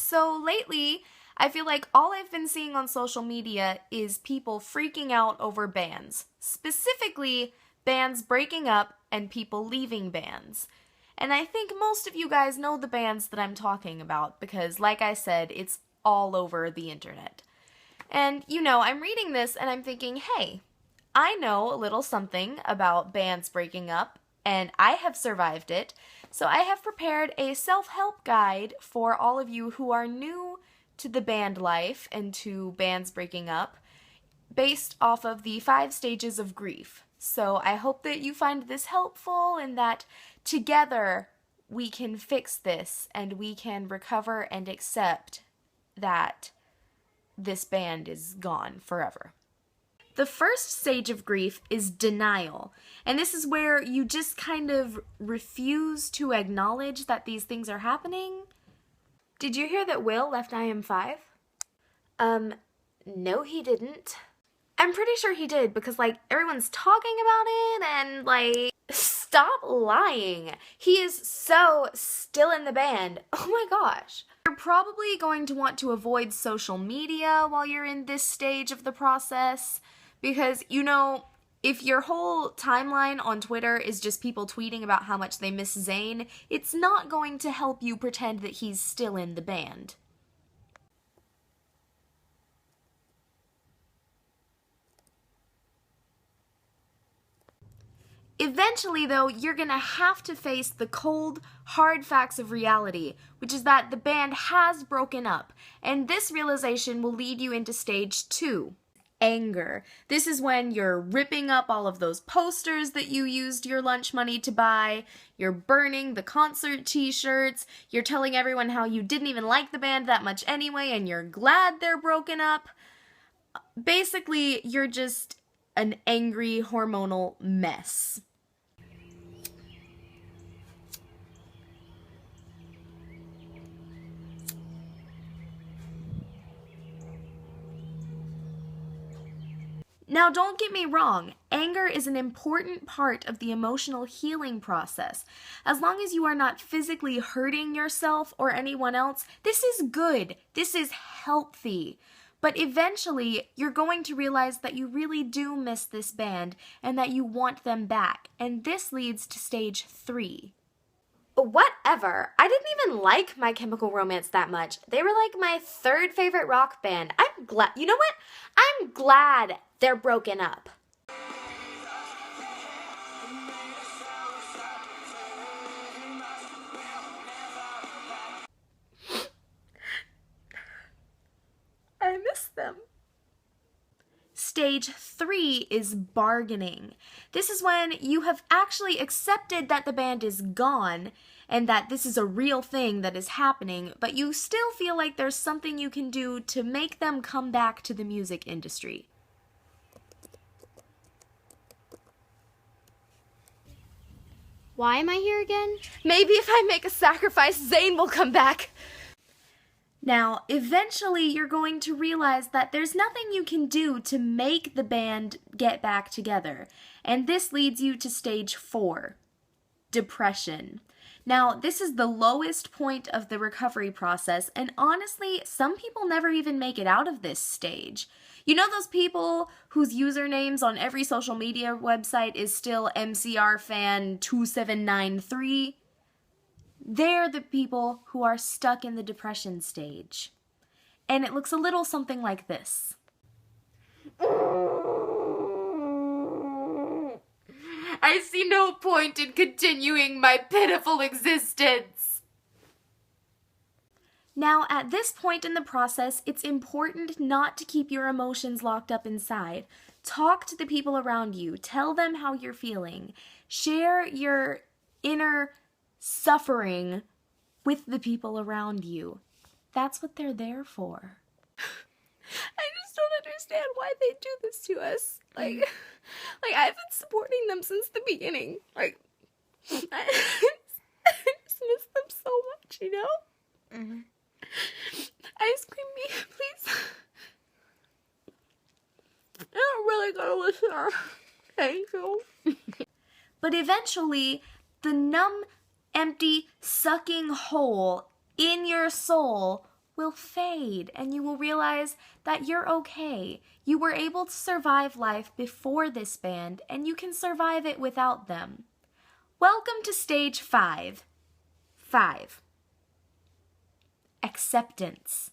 So lately, I feel like all I've been seeing on social media is people freaking out over bands. Specifically, bands breaking up and people leaving bands. And I think most of you guys know the bands that I'm talking about because, like I said, it's all over the internet. And, I'm reading this and I'm thinking, hey, I know a little something about bands breaking up, and I have survived it. So I have prepared a self-help guide for all of you who are new to the band life and to bands breaking up, based off of the 5 stages of grief. So I hope that you find this helpful and that together we can fix this and we can recover and accept that this band is gone forever. The first stage of grief is denial, and this is where you just kind of refuse to acknowledge that these things are happening. Did you hear that Will left IM5? No he didn't. I'm pretty sure he did because, everyone's talking about it and, stop lying. He is so still in the band. Oh my gosh. You're probably going to want to avoid social media while you're in this stage of the process because, if your whole timeline on Twitter is just people tweeting about how much they miss Zayn, it's not going to help you pretend that he's still in the band. Eventually, though, you're gonna have to face the cold, hard facts of reality, which is that the band has broken up, and this realization will lead you into stage 2. Anger. This is when you're ripping up all of those posters that you used your lunch money to buy, you're burning the concert t-shirts, you're telling everyone how you didn't even like the band that much anyway and you're glad they're broken up. Basically, you're just an angry hormonal mess. Now, don't get me wrong, anger is an important part of the emotional healing process. As long as you are not physically hurting yourself or anyone else, this is good. This is healthy. But eventually, you're going to realize that you really do miss this band and that you want them back. And this leads to stage 3. Whatever. I didn't even like My Chemical Romance that much. They were like my 3rd favorite rock band. I'm glad. You know what? I'm glad they're broken up. I miss them. Stage 3 is bargaining. This is when you have actually accepted that the band is gone and that this is a real thing that is happening, but you still feel like there's something you can do to make them come back to the music industry. Why am I here again? Maybe if I make a sacrifice, Zayn will come back. Now, eventually you're going to realize that there's nothing you can do to make the band get back together. And this leads you to stage 4, depression. Now, this is the lowest point of the recovery process, and honestly, some people never even make it out of this stage. You know those people whose usernames on every social media website is still MCRFan2793? They're the people who are stuck in the depression stage. And it looks a little something like this. I see no point in continuing my pitiful existence. Now, at this point in the process, it's important not to keep your emotions locked up inside. Talk to the people around you. Tell them how you're feeling. Share your inner suffering with the people around you. That's what they're there for. I just don't understand why they do this to us. I've been supporting them since the beginning. I just miss them so much, Mm-hmm. Ice cream me, please. I'm really gonna listen. Thank you. But eventually, the numb, empty, sucking hole in your soul will fade, and you will realize that you're okay. You were able to survive life before this band, and you can survive it without them. Welcome to stage 5. 5. Acceptance.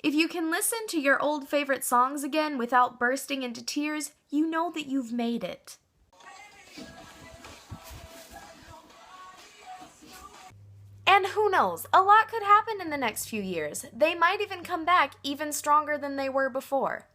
If you can listen to your old favorite songs again without bursting into tears, you know that you've made it. And who knows, a lot could happen in the next few years. They might even come back even stronger than they were before.